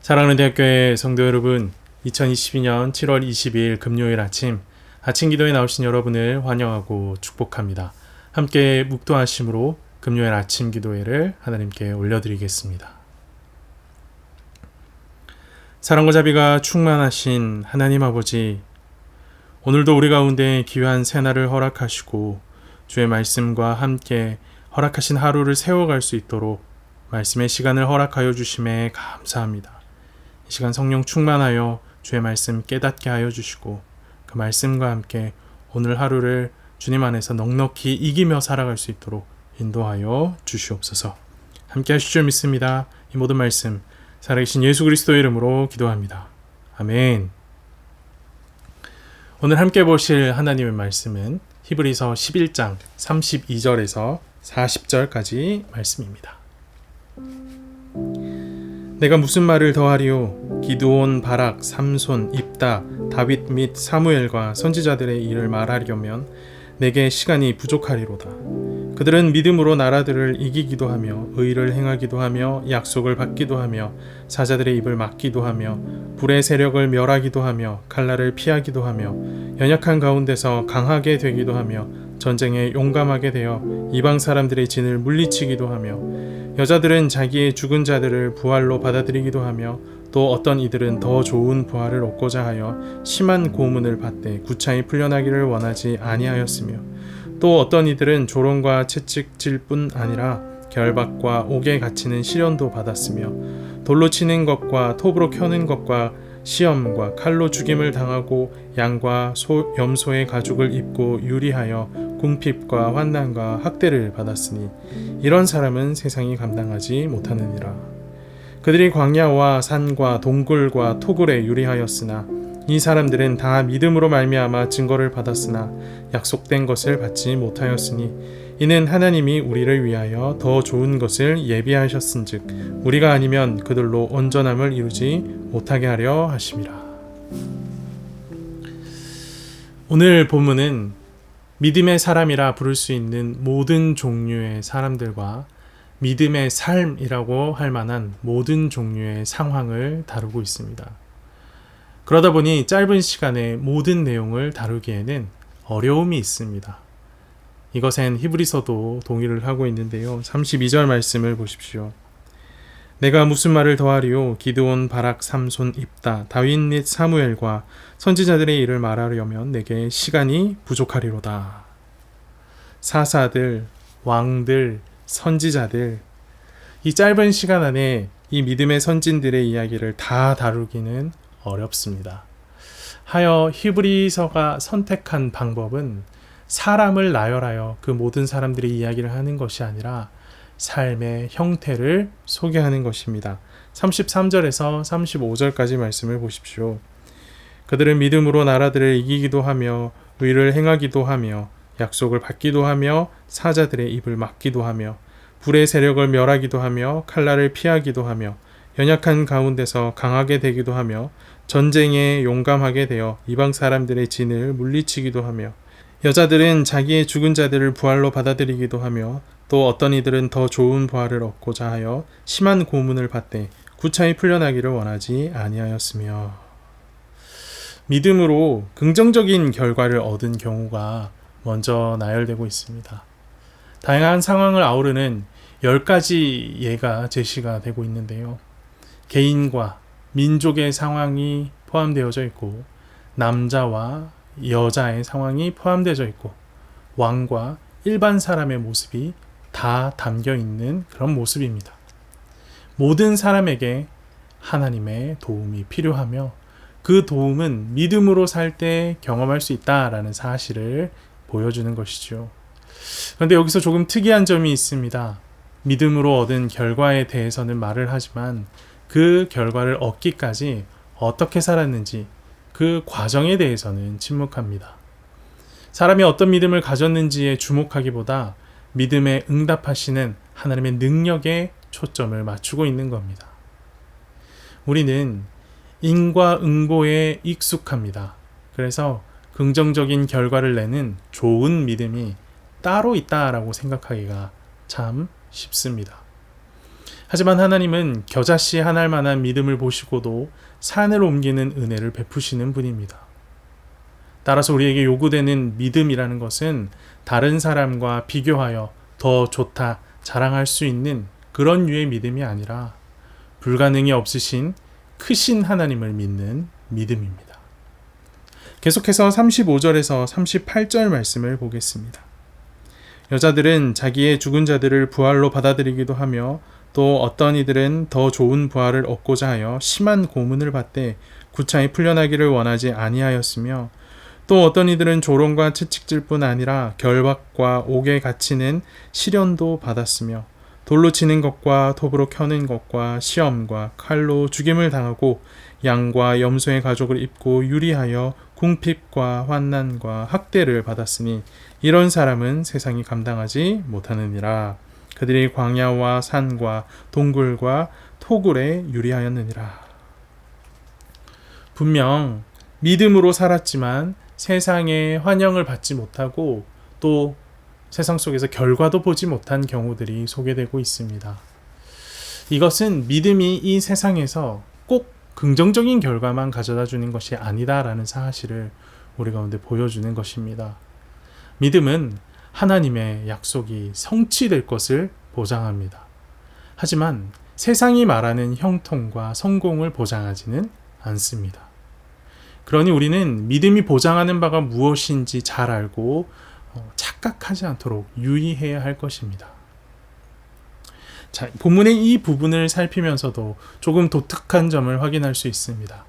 사랑하는 대학교의 성도 여러분, 2022년 7월 22일 금요일 아침 기도에 나오신 여러분을 환영하고 축복합니다. 함께 묵도하심으로 금요일 아침 기도회를 하나님께 올려드리겠습니다. 사랑과 자비가 충만하신 하나님 아버지, 오늘도 우리 가운데 귀한 새날을 허락하시고 주의 말씀과 함께 허락하신 하루를 세워갈 수 있도록 말씀의 시간을 허락하여 주심에 감사합니다. 이 시간 성령 충만하여 주의 말씀 깨닫게 하여 주시고 그 말씀과 함께 오늘 하루를 주님 안에서 넉넉히 이기며 살아갈 수 있도록 인도하여 주시옵소서. 함께 하실 줄 믿습니다. 이 모든 말씀 살아계신 예수 그리스도의 이름으로 기도합니다. 아멘. 오늘 함께 보실 하나님의 말씀은 히브리서 11장 32절에서 40절까지 말씀입니다. 내가 무슨 말을 더하리요? 기드온, 바락, 삼손, 입다, 다윗 및 사무엘과 선지자들의 일을 말하려면 내게 시간이 부족하리로다. 그들은 믿음으로 나라들을 이기기도 하며 의를 행하기도 하며 약속을 받기도 하며 사자들의 입을 막기도 하며 불의 세력을 멸하기도 하며 칼날을 피하기도 하며 연약한 가운데서 강하게 되기도 하며 전쟁에 용감하게 되어 이방 사람들의 진을 물리치기도 하며 여자들은 자기의 죽은 자들을 부활로 받아들이기도 하며 또 어떤 이들은 더 좋은 부활을 얻고자 하여 심한 고문을 받되 구차히 풀려나기를 원하지 아니하였으며 또 어떤 이들은 조롱과 채찍질 뿐 아니라 결박과 옥에 갇히는 시련도 받았으며 돌로 치는 것과 톱으로 켜는 것과 시험과 칼로 죽임을 당하고 양과 염소의 가죽을 입고 유리하여 궁핍과 환난과 학대를 받았으니 이런 사람은 세상이 감당하지 못하느니라. 그들이 광야와 산과 동굴과 토굴에 유리하였으나 이 사람들은 다 믿음으로 말미암아 증거를 받았으나 약속된 것을 받지 못하였으니 이는 하나님이 우리를 위하여 더 좋은 것을 예비하셨은즉 우리가 아니면 그들로 온전함을 이루지 못하게 하려 하심이라. 오늘 본문은 믿음의 사람이라 부를 수 있는 모든 종류의 사람들과 믿음의 삶이라고 할 만한 모든 종류의 상황을 다루고 있습니다. 그러다 보니 짧은 시간에 모든 내용을 다루기에는 어려움이 있습니다. 이것엔 히브리서도 동의를 하고 있는데요. 32절 말씀을 보십시오. 내가 무슨 말을 더하리요? 기드온, 바락, 삼손, 입다, 다윗 및 사무엘과 선지자들의 일을 말하려면 내게 시간이 부족하리로다. 사사들, 왕들, 선지자들, 이 짧은 시간 안에 이 믿음의 선진들의 이야기를 다 다루기는 어렵습니다. 하여 히브리서가 선택한 방법은 사람을 나열하여 그 모든 사람들의 이야기를 하는 것이 아니라 삶의 형태를 소개하는 것입니다. 33절에서 35절까지 말씀을 보십시오. 그들은 믿음으로 나라들을 이기기도 하며 의를 행하기도 하며 약속을 받기도 하며 사자들의 입을 막기도 하며 불의 세력을 멸하기도 하며 칼날을 피하기도 하며 연약한 가운데서 강하게 되기도 하며 전쟁에 용감하게 되어 이방 사람들의 진을 물리치기도 하며 여자들은 자기의 죽은 자들을 부활로 받아들이기도 하며 또 어떤 이들은 더 좋은 부활을 얻고자 하여 심한 고문을 받되 구차히 풀려나기를 원하지 아니하였으며 믿음으로 긍정적인 결과를 얻은 경우가 먼저 나열되고 있습니다. 다양한 상황을 아우르는 10가지 예가 제시가 되고 있는데요. 개인과 민족의 상황이 포함되어져 있고 남자와 여자의 상황이 포함되어져 있고 왕과 일반 사람의 모습이 다 담겨 있는 그런 모습입니다. 모든 사람에게 하나님의 도움이 필요하며 그 도움은 믿음으로 살 때 경험할 수 있다라는 사실을 보여주는 것이죠. 그런데 여기서 조금 특이한 점이 있습니다. 믿음으로 얻은 결과에 대해서는 말을 하지만 그 결과를 얻기까지 어떻게 살았는지 그 과정에 대해서는 침묵합니다. 사람이 어떤 믿음을 가졌는지에 주목하기보다 믿음에 응답하시는 하나님의 능력에 초점을 맞추고 있는 겁니다. 우리는 인과응보에 익숙합니다. 그래서 긍정적인 결과를 내는 좋은 믿음이 따로 있다라고 생각하기가 참 쉽습니다. 하지만 하나님은 겨자씨 한 알 만한 믿음을 보시고도 산을 옮기는 은혜를 베푸시는 분입니다. 따라서 우리에게 요구되는 믿음이라는 것은 다른 사람과 비교하여 더 좋다 자랑할 수 있는 그런 류의 믿음이 아니라 불가능이 없으신 크신 하나님을 믿는 믿음입니다. 계속해서 35절에서 38절 말씀을 보겠습니다. 여자들은 자기의 죽은 자들을 부활로 받아들이기도 하며 또 어떤 이들은 더 좋은 부활을 얻고자 하여 심한 고문을 받되 구차히 풀려나기를 원하지 아니하였으며 또 어떤 이들은 조롱과 채찍질뿐 아니라 결박과 옥에 갇히는 시련도 받았으며 돌로 치는 것과 톱으로 켜는 것과 시험과 칼로 죽임을 당하고 양과 염소의 가죽을 입고 유리하여 궁핍과 환난과 학대를 받았으니 이런 사람은 세상이 감당하지 못하느니라. 그들이 광야와 산과 동굴과 토굴에 유리하였느니라. 분명 믿음으로 살았지만 세상의 환영을 받지 못하고 또 세상 속에서 결과도 보지 못한 경우들이 소개되고 있습니다. 이것은 믿음이 이 세상에서 꼭 긍정적인 결과만 가져다 주는 것이 아니다라는 사실을 우리 가운데 보여주는 것입니다. 믿음은 하나님의 약속이 성취될 것을 보장합니다. 하지만 세상이 말하는 형통과 성공을 보장하지는 않습니다. 그러니 우리는 믿음이 보장하는 바가 무엇인지 잘 알고 착각하지 않도록 유의해야 할 것입니다. 자, 본문의 이 부분을 살피면서도 조금 독특한 점을 확인할 수 있습니다.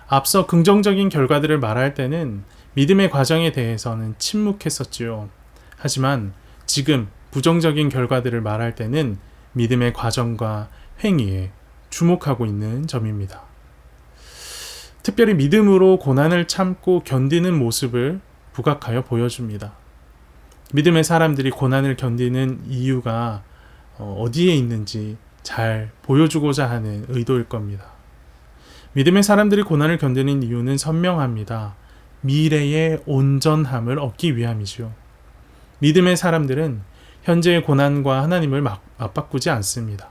앞서 긍정적인 결과들을 말할 때는 믿음의 과정에 대해서는 침묵했었지요. 하지만 지금 부정적인 결과들을 말할 때는 믿음의 과정과 행위에 주목하고 있는 점입니다. 특별히 믿음으로 고난을 참고 견디는 모습을 부각하여 보여줍니다. 믿음의 사람들이 고난을 견디는 이유가 어디에 있는지 잘 보여주고자 하는 의도일 겁니다. 믿음의 사람들이 고난을 견디는 이유는 선명합니다. 미래의 온전함을 얻기 위함이죠. 믿음의 사람들은 현재의 고난과 하나님을 맞바꾸지 않습니다.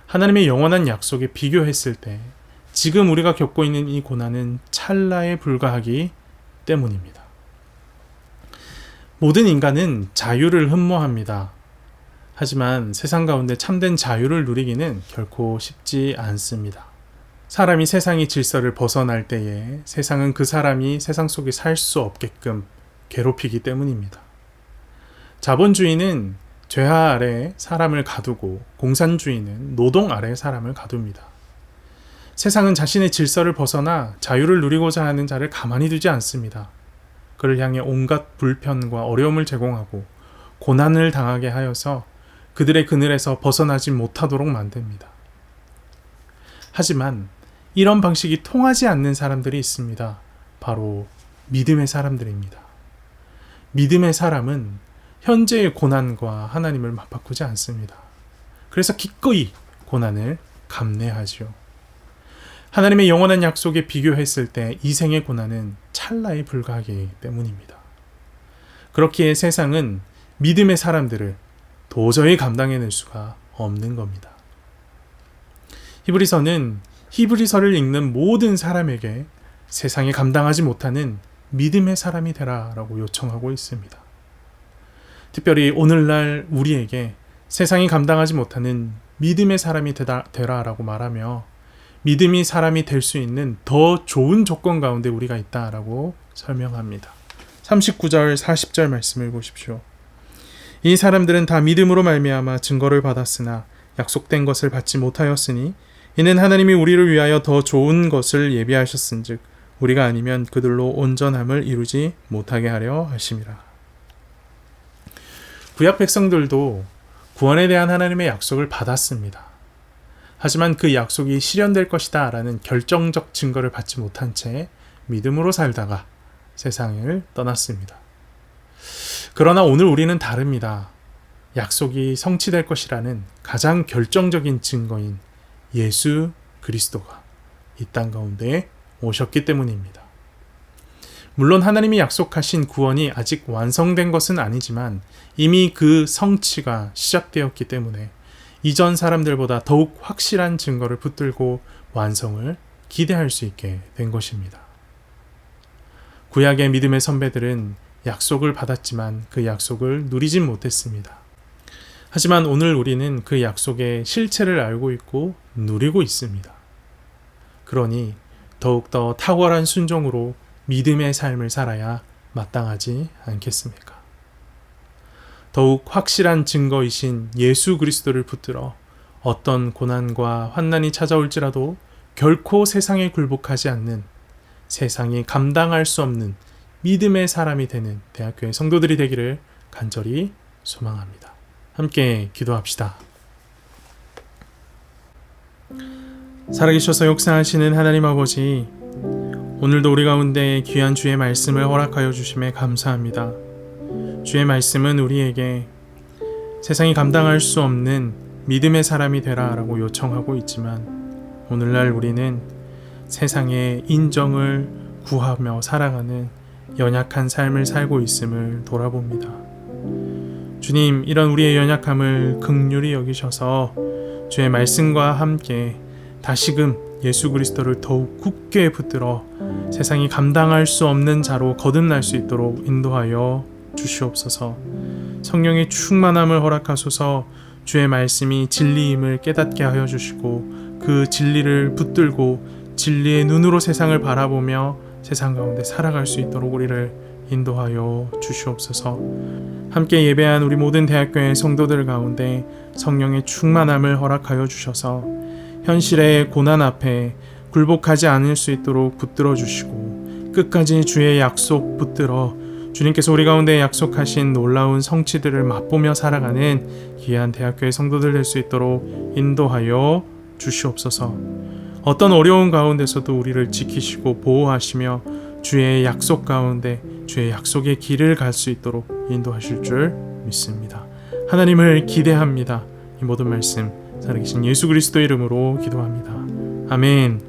하나님의 영원한 약속에 비교했을 때 지금 우리가 겪고 있는 이 고난은 찰나에 불과하기 때문입니다. 모든 인간은 자유를 흠모합니다. 하지만 세상 가운데 참된 자유를 누리기는 결코 쉽지 않습니다. 사람이 세상의 질서를 벗어날 때에 세상은 그 사람이 세상 속에 살 수 없게끔 괴롭히기 때문입니다. 자본주의는 죄하 아래 사람을 가두고 공산주의는 노동 아래 사람을 가둡니다. 세상은 자신의 질서를 벗어나 자유를 누리고자 하는 자를 가만히 두지 않습니다. 그를 향해 온갖 불편과 어려움을 제공하고 고난을 당하게 하여서 그들의 그늘에서 벗어나지 못하도록 만듭니다. 하지만 이런 방식이 통하지 않는 사람들이 있습니다. 바로 믿음의 사람들입니다. 믿음의 사람은 현재의 고난과 하나님을 맞바꾸지 않습니다. 그래서 기꺼이 고난을 감내하죠. 하나님의 영원한 약속에 비교했을 때 이 생의 고난은 찰나에 불과하기 때문입니다. 그렇기에 세상은 믿음의 사람들을 도저히 감당해낼 수가 없는 겁니다. 히브리서는 히브리서를 읽는 모든 사람에게 세상에 감당하지 못하는 믿음의 사람이 되라라고 요청하고 있습니다. 특별히 오늘날 우리에게 세상이 감당하지 못하는 믿음의 사람이 되라라고 말하며 믿음이 사람이 될 수 있는 더 좋은 조건 가운데 우리가 있다라고 설명합니다. 39절 40절 말씀을 보십시오. 이 사람들은 다 믿음으로 말미암아 증거를 받았으나 약속된 것을 받지 못하였으니 이는 하나님이 우리를 위하여 더 좋은 것을 예비하셨은즉 우리가 아니면 그들로 온전함을 이루지 못하게 하려 하심이라. 구약 백성들도 구원에 대한 하나님의 약속을 받았습니다. 하지만 그 약속이 실현될 것이다 라는 결정적 증거를 받지 못한 채 믿음으로 살다가 세상을 떠났습니다. 그러나 오늘 우리는 다릅니다. 약속이 성취될 것이라는 가장 결정적인 증거인 예수 그리스도가 이 땅 가운데 오셨기 때문입니다. 물론 하나님이 약속하신 구원이 아직 완성된 것은 아니지만 이미 그 성취가 시작되었기 때문에 이전 사람들보다 더욱 확실한 증거를 붙들고 완성을 기대할 수 있게 된 것입니다. 구약의 믿음의 선배들은 약속을 받았지만 그 약속을 누리진 못했습니다. 하지만 오늘 우리는 그 약속의 실체를 알고 있고 누리고 있습니다. 그러니 더욱더 탁월한 순종으로 믿음의 삶을 살아야 마땅하지 않겠습니까? 더욱 확실한 증거이신 예수 그리스도를 붙들어 어떤 고난과 환난이 찾아올지라도 결코 세상에 굴복하지 않는, 세상이 감당할 수 없는 믿음의 사람이 되는 대학교의 성도들이 되기를 간절히 소망합니다. 함께 기도합시다. 살아계셔서 역사하시는 하나님 아버지, 오늘도 우리 가운데 귀한 주의 말씀을 허락하여 주심에 감사합니다. 주의 말씀은 우리에게 세상이 감당할 수 없는 믿음의 사람이 되라 라고 요청하고 있지만 오늘날 우리는 세상의 인정을 구하며 살아가는 연약한 삶을 살고 있음을 돌아봅니다. 주님, 이런 우리의 연약함을 긍휼히 여기셔서 주의 말씀과 함께 다시금 예수 그리스도를 더욱 굳게 붙들어 세상이 감당할 수 없는 자로 거듭날 수 있도록 인도하여 주시옵소서. 성령의 충만함을 허락하소서. 주의 말씀이 진리임을 깨닫게 하여 주시고 그 진리를 붙들고 진리의 눈으로 세상을 바라보며 세상 가운데 살아갈 수 있도록 우리를 인도하여 주시옵소서. 함께 예배한 우리 모든 대학교의 성도들 가운데 성령의 충만함을 허락하여 주셔서 현실의 고난 앞에 굴복하지 않을 수 있도록 붙들어 주시고 끝까지 주의 약속 붙들어 주님께서 우리 가운데 약속하신 놀라운 성취들을 맛보며 살아가는 귀한 대학교의 성도들 될 수 있도록 인도하여 주시옵소서. 어떤 어려운 가운데서도 우리를 지키시고 보호하시며 주의 약속 가운데 주의 약속의 길을 갈 수 있도록 인도하실 줄 믿습니다. 하나님을 기대합니다. 이 모든 말씀 살아계신 예수 그리스도 이름으로 기도합니다. 아멘.